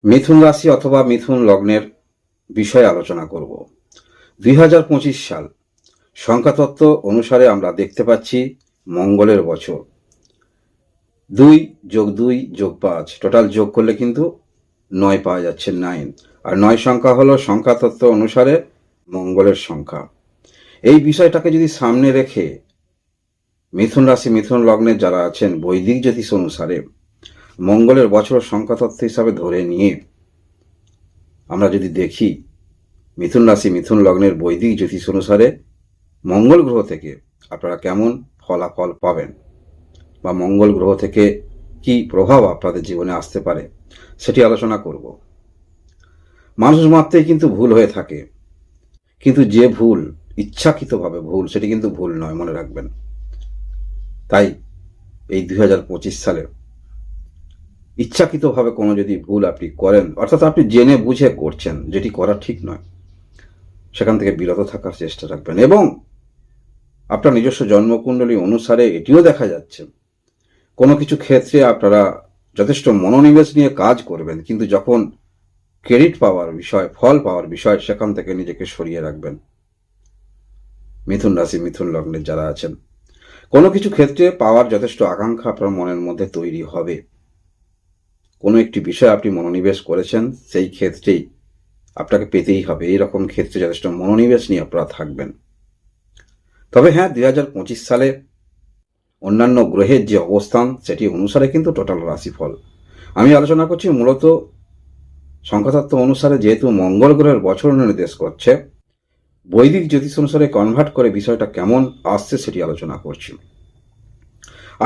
মিথুন রাশি অথবা মিথুন লগ্নের বিষয়ে আলোচনা করব। 2025 সাল সংখ্যাতত্ত্ব অনুসারে আমরা দেখতে পাচ্ছি মঙ্গলের বছর। 2+2+5 টোটাল যোগ করলে কিন্তু 9 পাওয়া যাচ্ছে, 9। আর 9 সংখ্যা হলো সংখ্যাতত্ত্ব অনুসারে মঙ্গলের সংখ্যা। এই বিষয়টাকে যদি সামনে রেখে মিথুন রাশি মিথুন লগ্নের যারা আছেন বৈদিক জ্যোতিষ অনুসারে মঙ্গলের বছর সংখ্যাতত্ত্ব হিসাবে ধরে নিয়ে আমরা যদি দেখি মিথুন রাশি মিথুন লগ্নের বৈদিক জ্যোতিষ অনুসারে মঙ্গল গ্রহ থেকে আপনারা কেমন ফলাফল পাবেন বা মঙ্গল গ্রহ থেকে কি প্রভাব আপনাদের জীবনে আসতে পারে সেটি আলোচনা করব। মানুষ মাত্রই কিন্তু ভুল হয়ে থাকে, কিন্তু যে ভুল ইচ্ছাকৃতভাবে ভুল সেটি কিন্তু ভুল নয়, মনে রাখবেন। তাই এই 2025 সালে ইচ্ছাকৃতভাবে কোনো যদি ভুল আপনি করেন, অর্থাৎ আপনি জেনে বুঝে করছেন যেটি করা ঠিক নয়, সেখান থেকে বিরত থাকার চেষ্টা রাখবেন। এবং আপনার নিজস্ব জন্মকুণ্ডলী অনুসারে এটিও দেখা যাচ্ছে কোনো কিছু ক্ষেত্রে আপনারা যথেষ্ট মনোনিবেশ নিয়ে কাজ করবেন, কিন্তু যখন ক্রেডিট পাওয়ার বিষয়, ফল পাওয়ার বিষয়, সেখান থেকে নিজেকে সরিয়ে রাখবেন। মিথুন রাশি মিথুন লগ্নের যারা আছেন কোনো কিছু ক্ষেত্রে পাওয়ার যথেষ্ট আকাঙ্ক্ষা আপনার মনের মধ্যে তৈরি হবে। কোনো একটি বিষয় আপনি মনোনিবেশ করেছেন, সেই ক্ষেত্রেই আপনাকে পেতেই হবে। এইরকম ক্ষেত্রে যথেষ্ট মনোনিবেশ নিয়ে আপনারা থাকবেন। তবে হ্যাঁ, 2025 সালে অন্যান্য গ্রহের যে অবস্থান সেটি অনুসারে কিন্তু টোটাল রাশিফল আমি আলোচনা করছি। মূলত সংখ্যাতত্ত্ব অনুসারে যেহেতু মঙ্গল গ্রহের বছর নির্দেশ করছে, বৈদিক জ্যোতিষ অনুসারে কনভার্ট করে বিষয়টা কেমন আসছে সেটি আলোচনা করছি।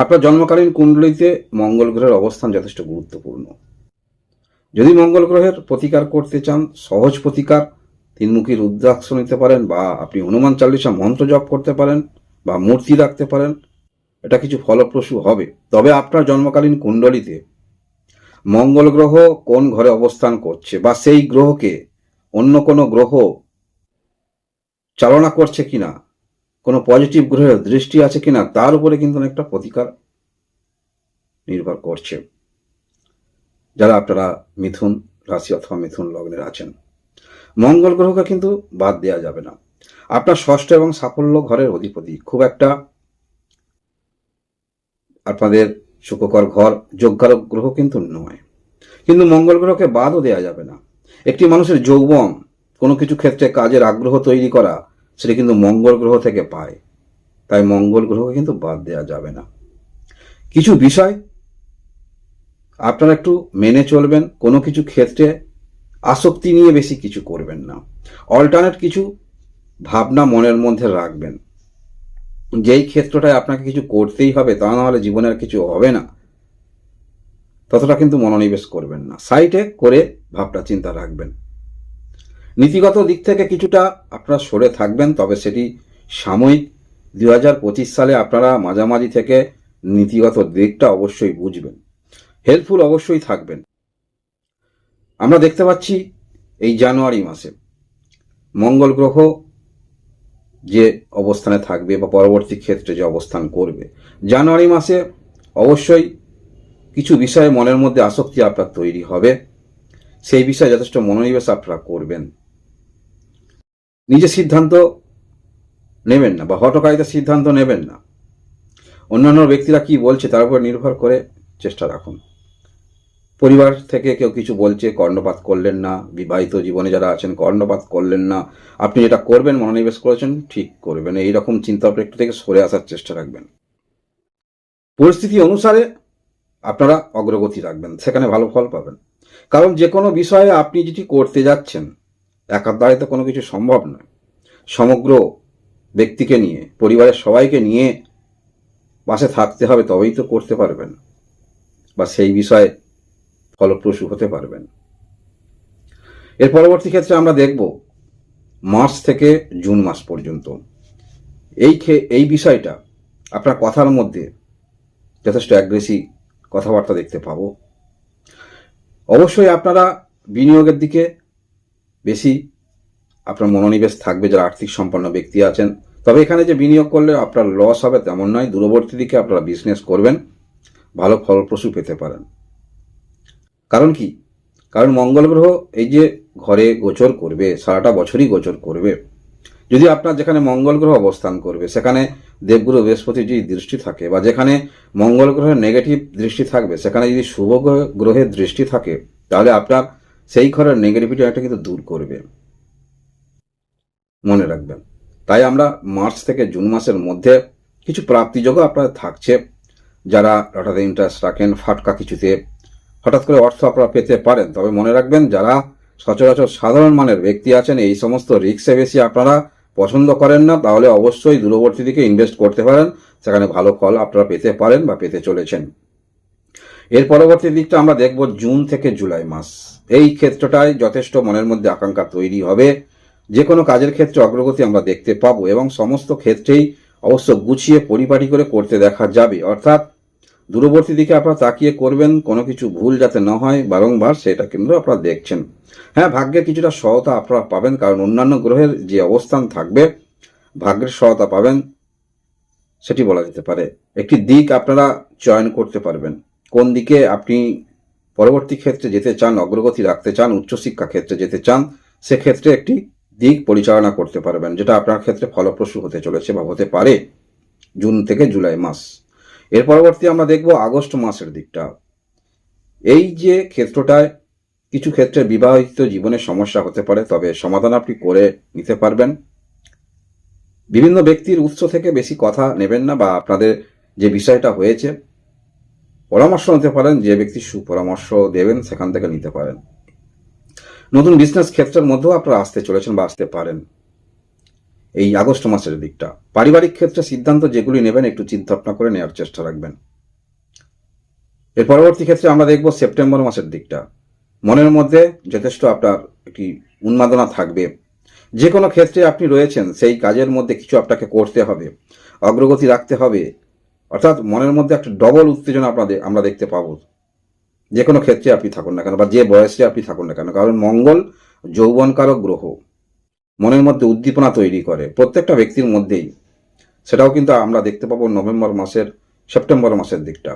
আপনার জন্মকালীন কুণ্ডলিতে মঙ্গল গ্রহের অবস্থান যথেষ্ট গুরুত্বপূর্ণ। যদি মঙ্গল গ্রহের প্রতিকার করতে চান, সহজ প্রতিকার, তিনমুখী রুদ্রাক্ষ নিতে পারেন, বা আপনি হনুমান চালিসা মন্ত্র জপ করতে পারেন, বা মূর্তি রাখতে পারেন, এটা কিছু ফলপ্রসূ হবে। তবে আপনার জন্মকালীন কুণ্ডলিতে মঙ্গল গ্রহ কোন ঘরে অবস্থান করছে, বা সেই গ্রহকে অন্য কোনো গ্রহ চালনা করছে কিনা, কোনো পজিটিভ গ্রহের দৃষ্টি আছে কিনা, তার উপরে কিন্তু অনেকটা প্রতিকার নির্ভর করছে। যারা আপনারা মিথুন রাশি অথবা মিথুন লগ্নের আছেন, মঙ্গল গ্রহকে কিন্তু বাদ দেওয়া যাবে না। আপনার ষষ্ঠ এবং সাফল্য ঘরের অধিপতি, খুব একটা আপনাদের সুখকর ঘর, যোগ্যারক গ্রহ কিন্তু নয়, কিন্তু মঙ্গল গ্রহকে বাদও দেওয়া যাবে না। একটি মানুষের যৌবন, কোনো কিছু ক্ষেত্রে কাজের আগ্রহ তৈরি করা, সেটা কিন্তু মঙ্গল গ্রহ থেকে পায়। তাই মঙ্গল গ্রহকে কিন্তু বাদ দেওয়া যাবে না। কিছু বিষয় আপনারা একটু মেনে চলবেন, কোনো কিছু ক্ষেত্রে আসক্তি নিয়ে বেশি কিছু করবেন না। অল্টারনেট কিছু ভাবনা মনের মধ্যে রাখবেন। যেই ক্ষেত্রটায় আপনাকে কিছু করতেই হবে, তা না হলে জীবনের কিছু হবে না, ততটা কিন্তু মনোনিবেশ করবেন না। সাইডে করে ভাবনা চিন্তা রাখবেন। নীতিগত দিক থেকে কিছুটা আপনারা সরে থাকবেন, তবে সেটি সাময়িক। 2025 সালে আপনারা মাঝামাঝি থেকে নীতিগত দিকটা অবশ্যই বুঝবেন, হেল্পফুল অবশ্যই থাকবেন। আমরা দেখতে পাচ্ছি এই জানুয়ারি মাসে মঙ্গল গ্রহ যে অবস্থানে থাকবে বা পরবর্তী ক্ষেত্রে যে অবস্থান করবে, জানুয়ারি মাসে অবশ্যই কিছু বিষয়ে মনের মধ্যে আসক্তি আপনার তৈরি হবে। সেই বিষয়ে যথেষ্ট মনোনিবেশ আপনারা করবেন। নিজে সিদ্ধান্ত নেবেন না বা হঠকারিতা সিদ্ধান্ত নেবেন না। অন্যান্য ব্যক্তিরা কি বলছে তার উপর নির্ভর করে চেষ্টা রাখুন। পরিবার থেকে কেউ কিছু বলছে, কর্ণপাত করলেন না। বিবাহিত জীবনে যারা আছেন, কর্ণপাত করলেন না। আপনি যেটা করবেন, মনোনিবেশ করেছেন, ঠিক করবেন। এইরকম চিন্তা একটু থেকে সরে আসার চেষ্টা রাখবেন। পরিস্থিতি অনুসারে আপনারা অগ্রগতি রাখবেন, সেখানে ভালো ফল পাবেন। কারণ যে কোনো বিষয়ে আপনি যেটি করতে যাচ্ছেন, একার দ্বারাই তো কোনো কিছু সম্ভব নয়। সমগ্র ব্যক্তিকে নিয়ে, পরিবারের সবাইকে নিয়ে পাশে থাকতে হবে, তবেই তো করতে পারবেন বা সেই বিষয়ে ফলপ্রসূ হতে পারবেন। এর পরবর্তী ক্ষেত্রে আমরা দেখব মার্চ থেকে জুন মাস পর্যন্ত এই বিষয়টা আপনার কথার মধ্যে যথেষ্ট অ্যাগ্রেসিভ কথাবার্তা দেখতে পাবো। অবশ্যই আপনারা বিনিয়োগের দিকে বেশি আপনার মনোনিবেশ থাকবে যারা আর্থিক সম্পন্ন ব্যক্তি আছেন। তবে এখানে যে বিনিয়োগ করলে আপনার লস হবে তেমন নয়। দূরবর্তী দিকে আপনারা বিজনেস করবেন, ভালো ফলপ্রসূ পেতে পারেন। কারণ কি? কারণ মঙ্গল গ্রহ এই যে ঘরে গোচর করবে, সারাটা বছরই গোচর করবে। যদি আপনার যেখানে মঙ্গল গ্রহ অবস্থান করবে সেখানে দেবগুরু বৃহস্পতির যদি দৃষ্টি থাকে, বা যেখানে মঙ্গল গ্রহের নেগেটিভ দৃষ্টি থাকবে সেখানে যদি শুভ গ্রহের দৃষ্টি থাকে, তাহলে আপনার সেই ঘরের নেগেটিভিটি একটা কিন্তু দূর করবে, মনে রাখবেন। তাই আমরা মার্চ থেকে জুন মাসের মধ্যে কিছু প্রাপ্তিযোগও আপনার থাকছে। যারা লটারিতে ইন্টারেস্ট রাখেন, ফাটকা কিছুতে হঠাৎ করে অর্থ আপনারা পেতে পারেন। তবে মনে রাখবেন, যারা সচরাচর সাধারণ মানের ব্যক্তি আছেন, এই সমস্ত রিস্কে বেশি আপনারা পছন্দ করেন না, তাহলে অবশ্যই দূরবর্তী দিকে ইনভেস্ট করতে পারেন, সেখানে ভালো ফল আপনারা পেতে পারেন বা পেতে চলেছেন। এর পরবর্তী দিকটা আমরা দেখব জুন থেকে জুলাই মাস। এই ক্ষেত্রটায় যথেষ্ট মনের মধ্যে আকাঙ্ক্ষা তৈরি হবে, যে কোনো কাজের ক্ষেত্রে অগ্রগতি আমরা দেখতে পাবো, এবং সমস্ত ক্ষেত্রেই অবশ্য গুছিয়ে পরিপাটি করে করতে দেখা যাবে। অর্থাৎ দূরবর্তী দিকে আপনারা তাকিয়ে করবেন, কোনো কিছু ভুল যাতে না হয় বারংবার, সেটা কিন্তু আপনারা দেখছেন। হ্যাঁ, ভাগ্যের কিছুটা সহায়তা আপনারা পাবেন, কারণ অন্যান্য গ্রহের যে অবস্থান থাকবে ভাগ্যের সহায়তা পাবেন, সেটি বলা যেতে পারে। একটি দিক আপনারা চয়ন করতে পারবেন, কোন দিকে আপনি পরবর্তী ক্ষেত্রে যেতে চান, অগ্রগতি রাখতে চান, উচ্চশিক্ষা ক্ষেত্রে যেতে চান, সেক্ষেত্রে একটি দিক পরিচালনা করতে পারবেন, যেটা আপনার ক্ষেত্রে ফলপ্রসূ হতে চলেছে বা হতে পারে জুন থেকে জুলাই মাস। এর পরবর্তী আমরা দেখব আগস্ট মাসের দিকটা। এই যে ক্ষেত্রটায় কিছু ক্ষেত্রে বিবাহিত জীবনে সমস্যা হতে পারে, তবে সমাধান আপনি করে নিতে পারবেন। বিভিন্ন ব্যক্তির উৎস থেকে বেশি কথা নেবেন না, বা আপনাদের যে বিষয়টা হয়েছে পরামর্শ নিতে পারেন, যে ব্যক্তি সুপরামর্শ দেবেন সেখান থেকে নিতে পারেন। নতুন বিজনেস ক্ষেত্রের মধ্যেও আপনারা আসতে চলেছেন বা আসতে পারেন এই আগস্ট মাসের দিকটা। পারিবারিক ক্ষেত্রে সিদ্ধান্ত যেগুলি নেবেন একটু চিন্তা ভাবনা করে নেওয়ার চেষ্টা রাখবেন। এর পরবর্তী ক্ষেত্রে আমরা দেখব সেপ্টেম্বর মাসের দিকটা। মনের মধ্যে যথেষ্ট আপনার একটি উন্মাদনা থাকবে, যে কোনো ক্ষেত্রে আপনি রয়েছেন সেই কাজের মধ্যে কিছু আপনাকে করতে হবে, অগ্রগতি রাখতে হবে। অর্থাৎ মনের মধ্যে একটা ডবল উত্তেজনা আমরা দেখতে পাবো, যে কোনো ক্ষেত্রে আপনি থাকুন না কেন বা যে বয়সে আপনি থাকুন না কেন। কারণ মঙ্গল যৌবনকারক গ্রহ, মনের মধ্যে উদ্দীপনা তৈরি করে প্রত্যেকটা ব্যক্তির মধ্যেই। সেটাও কিন্তু আমরা দেখতে পাবো সেপ্টেম্বর মাসের দিকটা।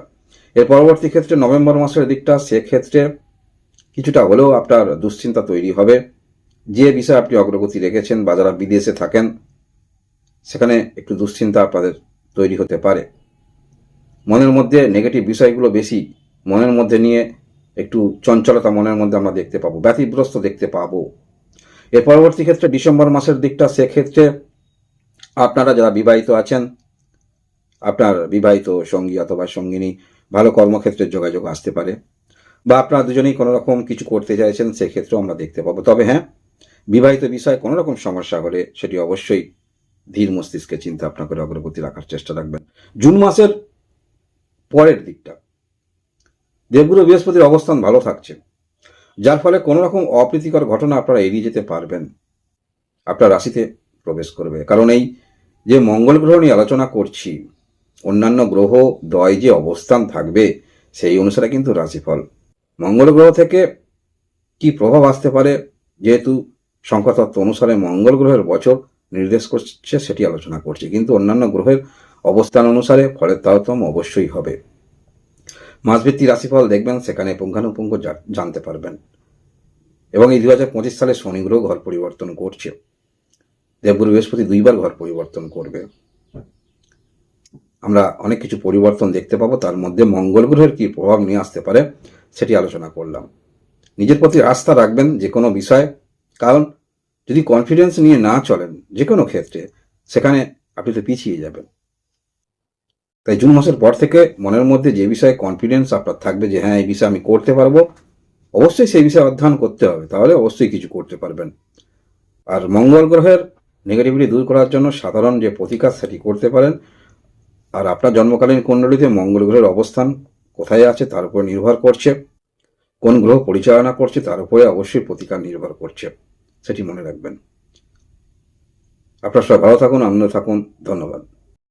এর পরবর্তী ক্ষেত্রে নভেম্বর মাসের দিকটা, সেক্ষেত্রে কিছুটা হলেও আপনার দুশ্চিন্তা তৈরি হবে, যে বিষয়ে আপনি অগ্রগতি রেখেছেন, বা যারা বিদেশে থাকেন সেখানে একটু দুশ্চিন্তা আপনাদের তৈরি হতে পারে। মনের মধ্যে নেগেটিভ বিষয়গুলো বেশি মনের মধ্যে নিয়ে একটু চঞ্চলতা মনের মধ্যে আমরা দেখতে পাবো, ব্যতিগ্রস্ত দেখতে পাবো। এর পরবর্তী ক্ষেত্রে ডিসেম্বর মাসের দিকটা, সেক্ষেত্রে আপনারা যারা বিবাহিত আছেন, আপনার বিবাহিত সঙ্গী অথবা সঙ্গিনী ভালো কর্মক্ষেত্রের যোগাযোগ আসতে পারে, বা আপনারা দুজনেই কোনো রকম কিছু করতে চাইছেন, সেক্ষেত্রেও আমরা দেখতে পাবো। তবে হ্যাঁ, বিবাহিত বিষয়ে কোনো রকম সমস্যা হলে সেটি অবশ্যই ধীর মস্তিষ্কে চিন্তা ভাবনা করে অগ্রগতি রাখার চেষ্টা রাখবেন। জুন মাসের পরের দিকটা দেবগুরু বৃহস্পতির অবস্থান ভালো থাকছে, যার ফলে কোনো রকম অপ্রীতিকর ঘটনা আপনারা এড়িয়ে যেতে পারবেন, আপনার রাশিতে প্রবেশ করবে। কারণ এই যে মঙ্গল গ্রহ নিয়ে আলোচনা করছি, অন্যান্য গ্রহ দয় যে অবস্থান থাকবে সেই অনুসারে কিন্তু রাশিফল। মঙ্গল গ্রহ থেকে কি প্রভাব আসতে পারে, যেহেতু সংখ্যাতত্ত্ব অনুসারে মঙ্গল গ্রহের বছর নির্দেশ করছে, সেটি আলোচনা করছি। কিন্তু অন্যান্য গ্রহের অবস্থান অনুসারে ফলের তারতম্য অবশ্যই হবে। মাসভিত্তিক রাশিফল দেখবেন, সেখানে পুঙ্খানুপুঙ্খ জানতে পারবেন। এবং এই 2025 সালে শনি গ্রহ ঘর পরিবর্তন করছে, দেবগুরু বৃহস্পতি 2বার ঘর পরিবর্তন করবে। আমরা অনেক কিছু পরিবর্তন দেখতে পাবো, তার মধ্যে মঙ্গল গ্রহের কি প্রভাব নিয়ে আসতে পারে সেটি আলোচনা করলাম। নিজের প্রতি আস্থা রাখবেন যে কোনো বিষয়ে, কারণ যদি কনফিডেন্স নিয়ে না চলেন যে কোনো ক্ষেত্রে, সেখানে আপনি তো পিছিয়ে যাবেন। তাই জুন মাসের পর থেকে মনের মধ্যে যে বিষয়ে কনফিডেন্স আপনার থাকবে, যে হ্যাঁ এই বিষয়ে আমি করতে পারবো, অবশ্যই সেই বিষয়ে অধ্যয়ন করতে হবে, তাহলে অবশ্যই কিছু করতে পারবেন। আর মঙ্গল গ্রহের নেগেটিভিটি দূর করার জন্য সাধারণ যে প্রতিকার সেটি করতে পারেন। আর আপনার জন্মকালীন কুণ্ডলিতে মঙ্গল গ্রহের অবস্থান কোথায় আছে তার উপর নির্ভর করছে, কোন গ্রহ পরিচালনা করছে তার উপরে অবশ্যই প্রতিকার নির্ভর করছে, সেটি মনে রাখবেন। আপনারা সবাই ভালো থাকুন, আনন্দ থাকুন। ধন্যবাদ।